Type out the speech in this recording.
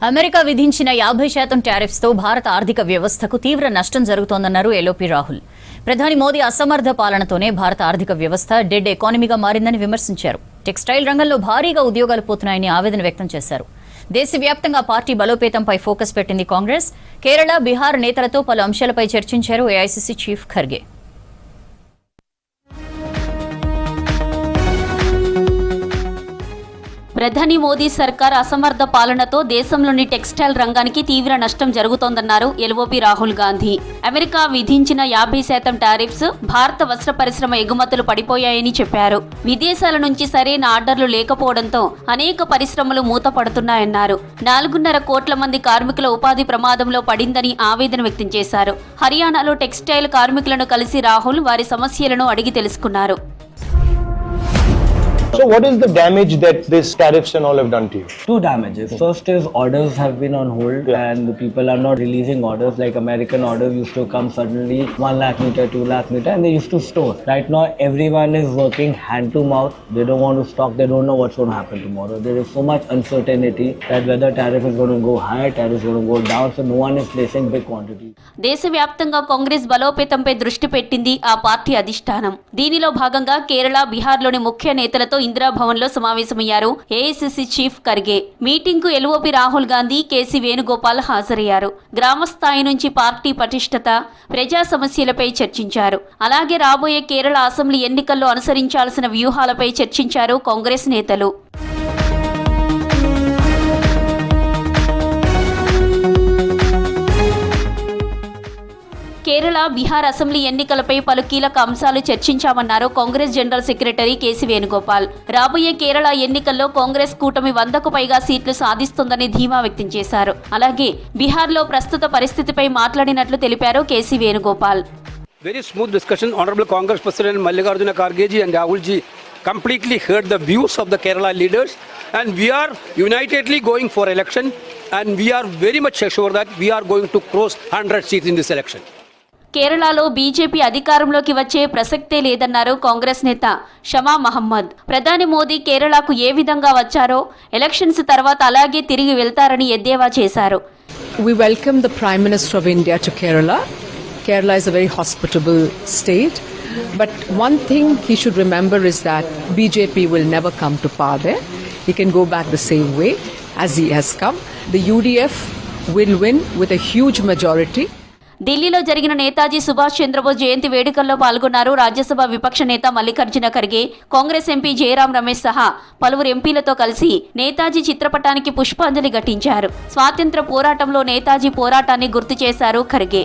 America విధించిన 50% టారిఫ్స్తో భారత ఆర్థిక వ్యవస్థకు తీవ్ర నష్టం జరుగుతోందన్నారు ఎల్ఓపి రాహుల్. ప్రధాని మోదీ అసమర్థ పాలనతోనే భారత ఆర్థిక వ్యవస్థ డెడ్ ఎకానమీగా మారిందని విమర్శించారు. టెక్స్టైల్ రంగంలో భారీగా ఉద్యోగాలు పోతున్నాయని ఆవేదన వ్యక్తం చేశారు. దేశవ్యాప్తంగా పార్టీ బలోపేతంపై ఫోకస్ పెట్టింది కాంగ్రెస్. కేరళ, బీహార్ నేతలతో పలు అంశాలపై చర్చించారు ఏఐసీసీ చీఫ్ ఖర్గే. ప్రధాని మోదీ సర్కార్ అసమర్థ పాలనతో దేశంలోని టెక్స్టైల్ రంగానికి తీవ్ర నష్టం జరుగుతోందన్నారు ఎల్ఓపి రాహుల్ గాంధీ. అమెరికా విధించిన 50% టారిఫ్స్ భారత వస్త్ర పరిశ్రమ ఎగుమతులు పడిపోయాయని చెప్పారు. విదేశాల నుంచి సరైన ఆర్డర్లు లేకపోవడంతో అనేక పరిశ్రమలు మూతపడుతున్నాయన్నారు. 4.5 కోట్ల మంది కార్మికుల ఉపాధి ప్రమాదంలో పడిందని ఆవేదన వ్యక్తం చేశారు. హర్యానాలో టెక్స్టైల్ కార్మికులను కలిసి రాహుల్ వారి సమస్యలను అడిగి తెలుసుకున్నారు. So what is the damage that this tariffs and all have done to you? Two damages. First is orders have been on hold and the people are not releasing orders. Like American orders used to come suddenly 1 lakh meter, 2 lakh meter and they used to store. Right now everyone is working hand to mouth. They don't want to stock. They don't know what's going to happen tomorrow. There is so much uncertainty that whether tariff is going to go high, tariff is going to go down. So no one is placing big quantities. దేశవ్యాప్తంగా కాంగ్రెస్ బలోపేతంపై దృష్టి పెట్టింది ఆ party అధిష్టానం. దీనిలో భాగంగా కేరళ, బీహార్లోని ముఖ్య నేతలతో ఇందిరాభవన్లో సమావేశమయ్యారు ఏఐసీసీ చీఫ్ ఖర్గే. మీటింగ్ కు ఎల్ఓపి రాహుల్ గాంధీ, కేసీ వేణుగోపాల్ హాజరయ్యారు. గ్రామ స్థాయి నుంచి పార్టీ పటిష్టత, ప్రజా సమస్యలపై చర్చించారు. అలాగే రాబోయే కేరళ అసెంబ్లీ ఎన్నికల్లో అనుసరించాల్సిన వ్యూహాలపై చర్చించారు కాంగ్రెస్ నేతలు. కేరళ, బీహార్ అసెంబ్లీ ఎన్నికలపై పలు కీలక అంశాలు చర్చించామన్నారు కాంగ్రెస్ జనరల్ సెక్రటరీ కేసీ వేణుగోపాల్. రాబోయే కేరళ ఎన్నికల్లో కాంగ్రెస్ కూటమి 100కు పైగా సీట్లు సాధిస్తుందని ధీమా వ్యక్తం చేశారు. అలాగే బీహార్లో ప్రస్తుత పరిస్థితిపై మాట్లాడినట్లు తెలిపారు KC Venugopal. Very smooth discussion. Honorable Congress President Mallikarjuna Kharge ji and Rahul ji completely heard the views of the Kerala leaders and we are unitedly going for election and we are very much sure that we are going to cross 100 seats in this election. కేరళలో BJP అధికారంలోకి వచ్చే ప్రసక్తే లేదన్నారు కాంగ్రెస్ నేత షమా మహమ్మద్. ప్రధాని మోదీ కేరళకు ఏ విధంగా వచ్చారో ఎలక్షన్స్ తర్వాత అలాగే తిరిగి వెళ్తారని ఎద్దేవా చేశారు. We welcome the Prime Minister of India to Kerala. Kerala is a very hospitable state. But one thing he should remember is that BJP will never come to power there. He can go back the same way as he has come. The UDF will win with a huge majority. ఢిల్లీలో జరిగిన నేతాజీ సుభాష్ చంద్రబోస్ జయంతి వేడుకల్లో పాల్గొన్నారు రాజ్యసభ విపక్ష నేత Mallikarjuna Kharge. Congress MP Jayaram Ramesh సహా పలువురు ఎంపీలతో కలిసి నేతాజీ చిత్రపటానికి పుష్పాంజలి ఘటించారు. స్వాతంత్ర్య పోరాటంలో నేతాజీ పోరాటాన్ని గుర్తు చేశారు ఖర్గే.